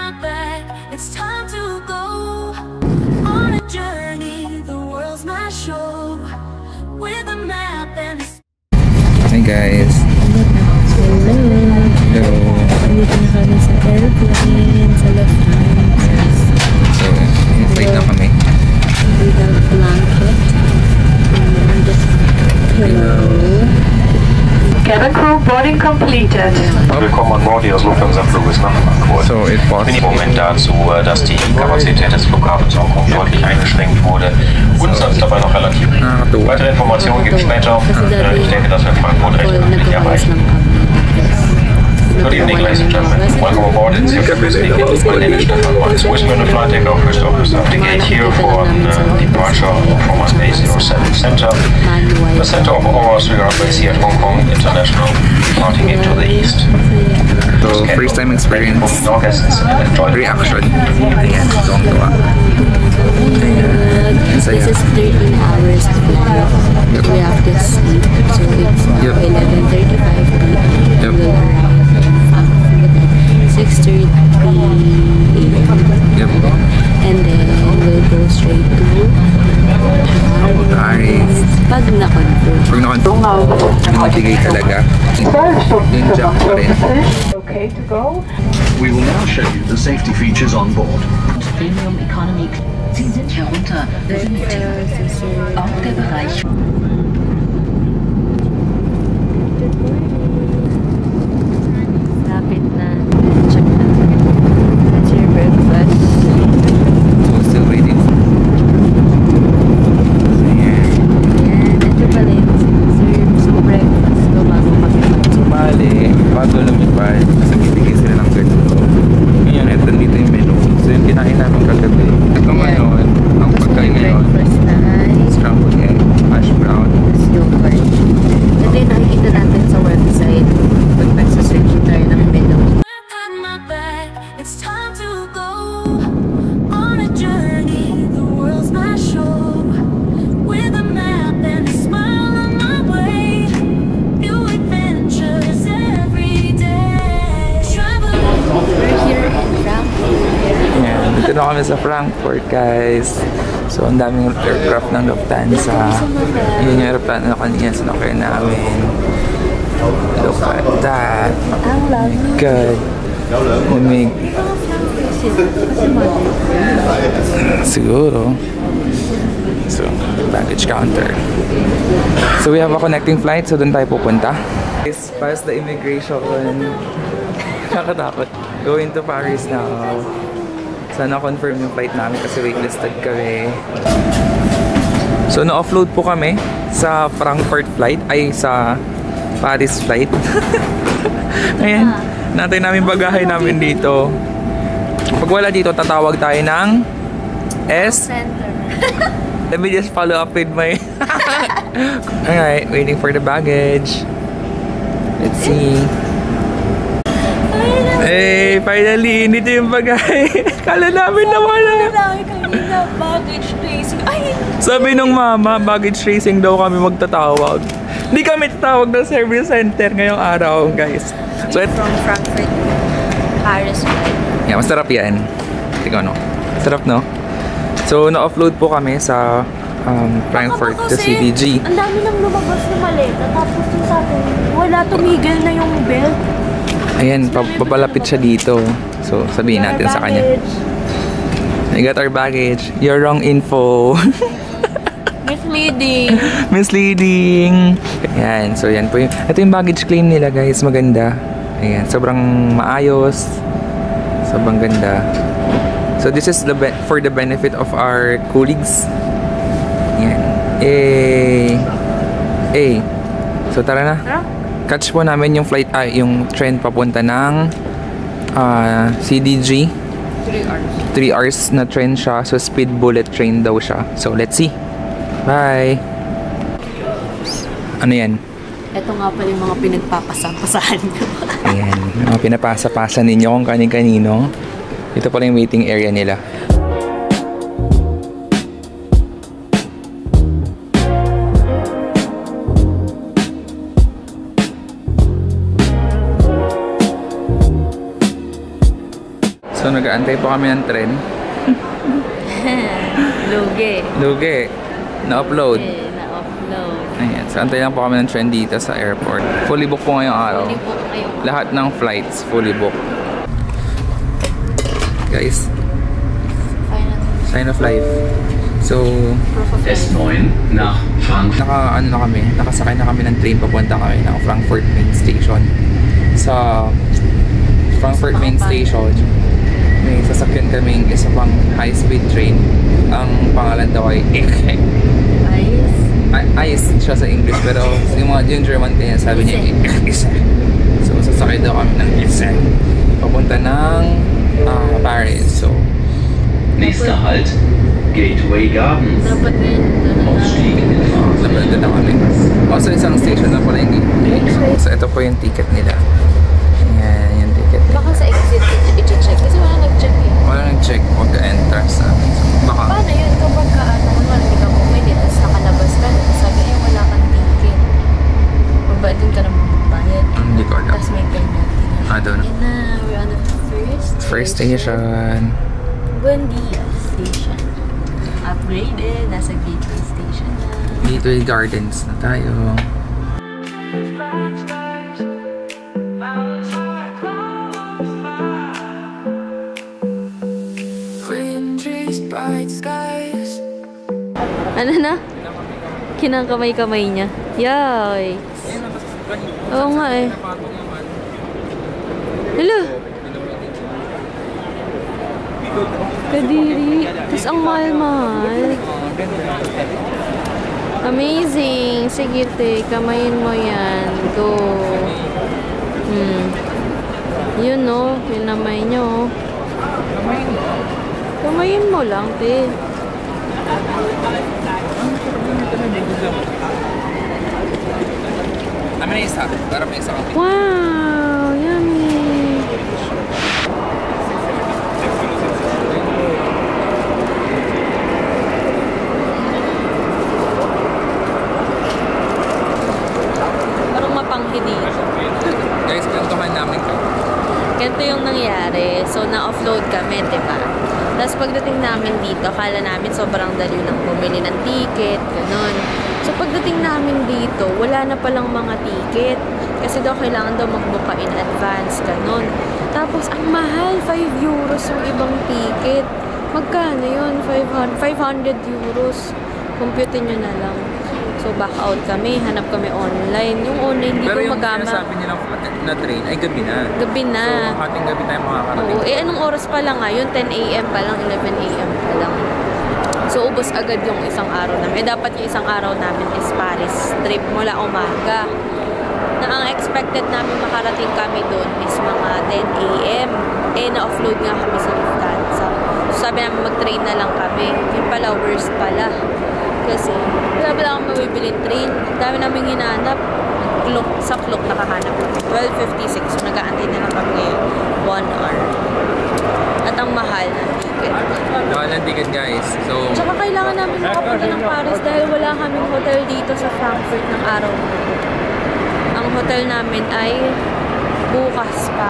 my bag, it's time to go on a journey, the world's my show, with a map and a... Hi guys. Hello. Hello. Dito na kami sa airplane, sa Lufthansa. So, in-flight na kami. With a blanket. And just hello. Cabin crew boarding completed. Willkommen an Bord Ihres Lufthansa-Fluges nach Frankfurt. So, it was... Im Moment dazu, dass die Kapazität des Flughafens Hongkong deutlich eingeschränkt wurde. Umsatz dabei noch relativ. Weitere Informationen gibt es später. Ich denke, dass wir Frankfurt recht pünktlich erreichen. Good evening, ladies and gentlemen. Welcome aboard. It's your first speaker. My name is Stefan Weiss, Wisman, the flight takeoff first officer of the gate here for departure from our Space 07 Center. The center of our Australia base here at Hong Kong International, departing into the east. So, first time experience. Reaction. Ayan, tuwang-tuwa. This is 13 hours flight. We have to sleep. So it's 11:35 p.m. Yep. We'll arrive at 6:30 a.m. Yep. And then we'll go straight to Paris. Pag na-confirm. Pag na-confirm, pinibigay talaga. Yung jump pa rin. Okay to go. We will now show you the safety features on board. Premium Economy. Sie sind herunter. Auch der Bereich. Lapit na. Check na. That's your breakfast. So, still waiting. So, yan. Ayan, ito pala yung serve. So, breakfast. So, bago mag-iwan. Sumali, bago lumipad, kasi bibigay sila ng ganito. Ngayon, ito dito yung menu. So, yung kinain namin kagabi. Ito ngayon, ang pagkain ngayon. Breakfast na Scrambled egg, hash brown. yogurt. Ito yung nakikita natin sa website pag nagsasearch tayo ng menu. Pack my bag, it's time to go on a journey, the world's my show, with a map and a smile on my way, new adventures every day. Travel. We're here in Frankfurt. Yan, dito na kami sa Frankfurt, guys. So, ang daming aircraft ng Lufthansa. Yun yung airplane na kanina sinakay namin. Look at that. Ang lovely. Good. Lumig. Siguro. So, baggage counter. So, we have a connecting flight. So, doon tayo pupunta. Is past the immigration. Nakatakot. Going to Paris now. Sana confirm yung flight namin kasi waitlisted kami. So, na-offload po kami sa Frankfurt flight. Ay, sa Paris flight. Ayan. Natay namin bagahe namin dito. Pag wala dito, tatawag tayo ng Center. Let me just follow up with my... Alright, waiting for the baggage. Let's see. Hey, finally, dito yung bagahe. Kala namin na wala. Kanina, baggage tracing. Ay! Sabi nung mama, baggage tracing daw kami magtatawag. Hindi kami tatawag ng service center ngayong araw, guys. So, From Frankfurt, Paris flight. yeah, masarap yan. Tingnan, no? Sarap, no? So, na-offload po kami sa Frankfurt to CDG. Ang dami nang lumabas na maleta. Tapos yung sa atin, wala, tumigil na yung belt. Ayan, papalapit siya dito. So, sabihin natin sa kanya. I got our baggage. You're wrong info. Misleading. Misleading. Ayan, so yan po yung... Ito yung baggage claim nila, guys. Maganda. Ayan, sobrang maayos. Sobrang ganda. So, this is for the benefit of our colleagues. Ayan. So, tara na. Catch po namin yung flight, yung train papunta ng CDG. 3 hours na train siya. So, speed bullet train daw siya. So, let's see. Bye! Ano yan? Ito nga pala yung mga pinagpapasampasahan nyo. Ayan. Mga pinapasa-pasa ninyo kung kani-kanino. Ito pala yung waiting area nila. So So nag-aantay pa kami ng tren. Lugi. Na-upload. Na-upload. Ayan. So antay lang po kami ng tren dito sa airport. Fully book po ngayong araw. Fully book ngayong araw. Lahat ng flights fully book. Guys, sign of life. So, S9 nach Frankfurt. nakasakay na kami ng train papunta kami ng Frankfurt Main Station. Sa Frankfurt Main Station, may sasakyan kaming isa pang high-speed train. Ang pangalan daw ay Ike. Ice siya sa English, pero yung German kanya sabi niya Ise. So, sasakay daw kami ng Ise. Papunta ng Paris. So, Nächster Halt, Gateway Gardens. Dapat din. Ausstieg in Fahrt. Napalito na kami. So, isang station na pala yung So, ito po yung ticket nila. Ayan, yung ticket nila. Baka sa exit i-check. Kasi wala nag-check eh. Wala nag-check mag-entrance namin. So, baka. Paano yun kapag hindi ka bumili, tapos nakalabas ka, sabi niya wala kang ticket. Babad din ka na magbayad. Hindi ko alam. Tapos may penalty na. Doon. Yan na, we're on the First station. Buendia Station. Upgraded. Nasa Gateway Station na. Gateway Gardens na tayo. Ano na? Kinangkamay-kamay niya. Yay! Oo nga eh. Hello! Kadiri. Tapos ang mahal-mahal. Amazing! Sige, te. Kamayin mo yan. Go. Yun, no? Pinamay nyo. Kamayin mo lang, te. Amin na isa. Para may isa kami. Wow! Yummy! Parang mapanghi dito. Guys, kwentuhan namin ka. Ganito yung nangyari. So, na-offload kami, diba? Tapos pagdating namin dito, akala namin sobrang dali lang bumili ng ticket, ganun. So, pagdating namin dito, wala na palang mga ticket. Kasi daw kailangan daw mag-book ka in advance, ganun. Tapos, ang mahal, 5 euros yung ibang ticket. Magkano yun? 500 euros. Compute nyo na lang. So, back out kami. Hanap kami online. Yung online, hindi Pero ko yung magama. sinasabi nilang na train ay gabi na. Gabi na. So, hating gabi tayo makakarating. Oo. Anong oras pa lang ngayon? 10 a.m. pa lang, 11 a.m. pa lang. So, ubos agad yung isang araw namin. Dapat yung isang araw namin is Paris trip mula umaga. Na ang expected namin makarating kami doon is mga 10 a.m. Na-offload nga kami sa Lufthansa. So, sabi namin mag-train na lang kami. Yung pala, worst pala. Kasi, wala akong mabibiling train. Dami namin hinanap. Sa clock nakahanap. 12:56. So, nag-aantay na lang kami ngayon. 1 hour. At ang mahal ng ticket. Mahal ng ticket, guys. So, Tsaka kailangan namin makapunta ng Paris dahil wala kaming hotel dito sa Frankfurt ng araw na ito. Ang hotel namin ay bukas pa.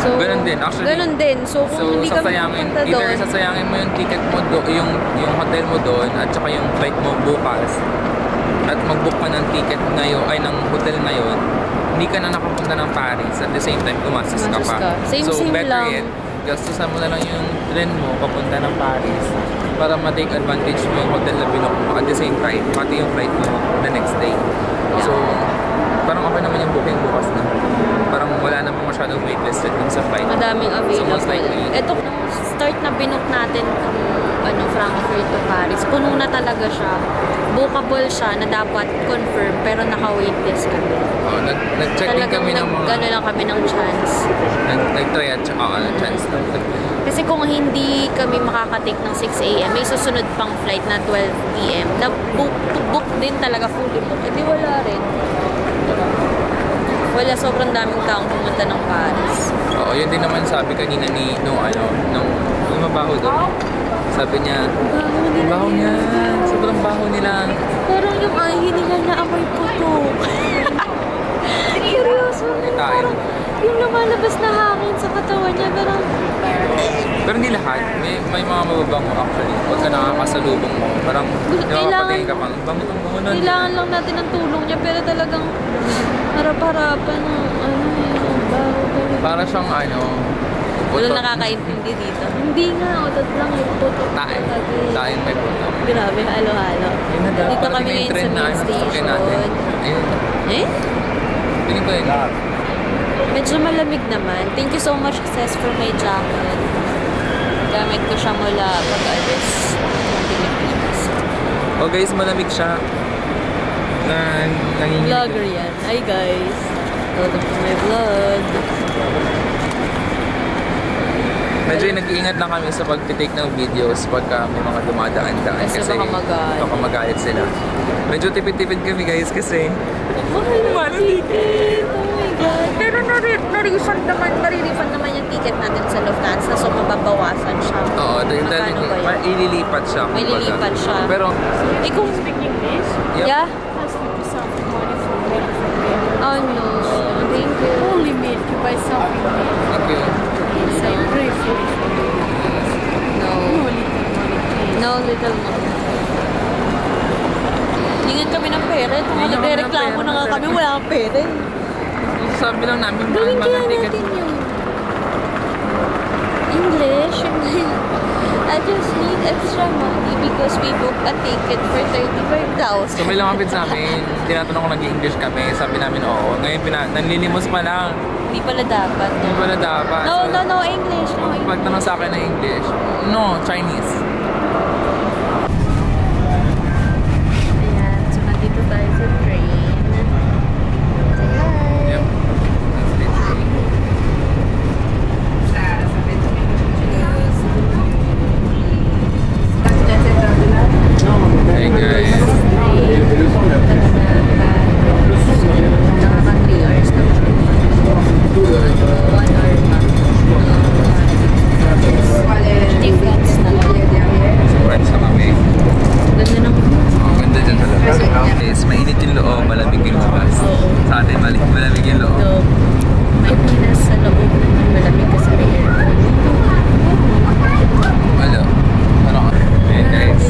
So, ganun din. Actually, ganun din. So, kung hindi kami pupunta doon, either sasayangin mo yung ticket mo yung hotel mo doon at saka yung flight mo bukas at mag-book ka ng ticket ngayon ay ng hotel ngayon, hindi ka na nakapunta ng Paris at the same time gumastos ka pa. Same better lang. yet, gastusan mo na lang yung train mo papunta ng Paris para ma-take advantage mo yung hotel na binook mo at the same time, pati yung flight mo the next day. Yeah. So, parang okay naman yung booking bukas na. Parang wala namang masyadong waitlisted dun sa flight. madaming So, most available. likely, Ito, start na binook natin Frankfurt to Paris. Puno na talaga siya. Bookable siya na dapat confirm pero naka-waitlist kami. nag-check din kami ng mga... Gano'n lang kami ng chance. Nag-try at saka chance lang. Kasi kung hindi kami makakatik ng 6 a.m., may susunod pang flight na 12 p.m. na book din talaga, fully book. Eh di wala rin. Wala, sobrang daming taong pumunta ng Paris. Oo, yun din naman sabi kanina ni nung mabaho doon. Sabi niya, baho niya, sobrang baho nila. Parang yung hininga niya amoy putok. Seryoso. Parang yung lumalabas na hangin sa katawan niya, parang Pero hindi lahat. May mga mababango actually. Pagka nakakasalubong mo, parang napapatingin ka pang bango nun. Kailangan lang natin ng tulong niya, pero talagang harap-harapan ng para siyang walang nakakaintindi dito. Hindi nga, utot lang. Putot. Tayo may putot. Grabe, halo-halo. Dito kami ngayon sa main station. Ayun. Eh? Piling ko yun. Medyo malamig naman. Thank you so much, Cess, for my jacket. Gamit ko siya mula pag-alis ng Pilipinas. Oh guys, malamig siya. Vlogger yan. Hi guys. Welcome to my vlog. Medyo nag-iingat lang kami sa pag-take ng videos pagka may mga dumadaan-daan. Kasi baka magalit sila. Medyo tipid-tipid kami guys kasi mahal ticket. Oh my God. Pero na-refund naman yung ticket natin sa Lufthansa. So mababawasan siya. Oo, dahil ililipat siya. May lilipat siya. Pero, kung speak English? Yep. Yeah? Oh no. Thank you. Only milk, you buy something milk. thank you. Inside dry food. No, little more. Hingan kami ng pera. Nagre-reklamo na nga kami, wala kang pera. Sabi lang namin, gawin kaya natin yun. English? I just need extra money because we booked a ticket for 35,000. So may lumapit sa amin, tinatanong kung nag-English kami, sabi namin oo. Ngayon nanlilimos pa lang. Hindi pala dapat. Hindi pala dapat. No English. No English. Pagtanong sa akin na English, no, Chinese. Ayan, so nandito tayo sa train. Yep. Hey guys. Nakaka 3 hours na. 1 hour pa. Difference na lang. Friends na kami. Ganda ng Ang ganda dyan talaga. Yes, mainit yung loob, malamig yung labas. Sa atin, malamig yung loob. loob. May pinas sa loob naman malamig kasi may aircon. Wala. Ano ka? Hey guys.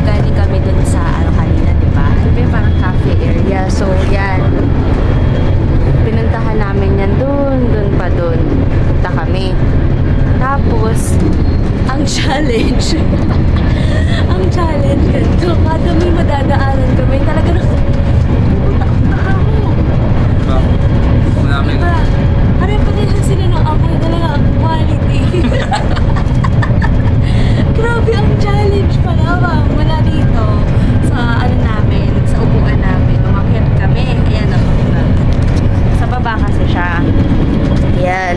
Galing kami dun sa kanina, diba? Sabi parang cafe area. So, yan. Pinuntahan namin yan dun pa dun. Punta kami. Tapos, ang challenge. Ang challenge ganito. Kada may madadaanan kami, talaga na puta ako. Malamig. Diba? Pare-parehan sila ng amoy. Talaga ang quality. Grabe ang challenge pala ba? Mula dito sa namin, sa upuan namin. Umakyat kami. Ayan ako, diba? Sa baba kasi siya. Ayan.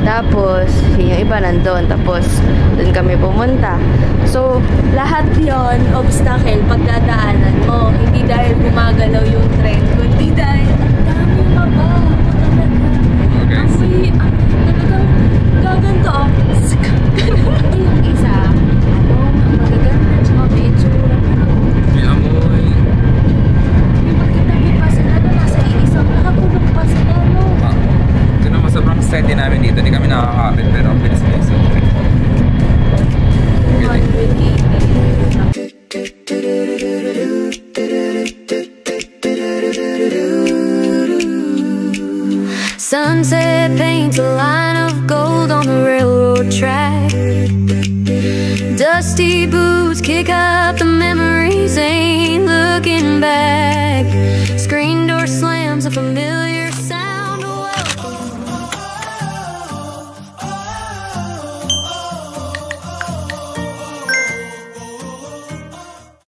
Tapos, yung iba nandun. Tapos, dun kami pumunta. So, lahat yon obstacle pagdadaanan mo. Hindi dahil gumagalaw yung tren, kundi dahil ang dami mabaho talaga. Okay. Talagang gaganto. Yung isa, magaganda, tsaka may itsura. May amoy. Yung magkatabi pa sila, nasa iisang nakapulong pa sila, no? Ito naman sobrang steady namin dito. Hindi kami nakakapit pero ang bilis na iso. 180. Sunset paints a line of gold on the railroad track. Dusty boots kick up the memories, ain't looking back. Screen door slams a familiar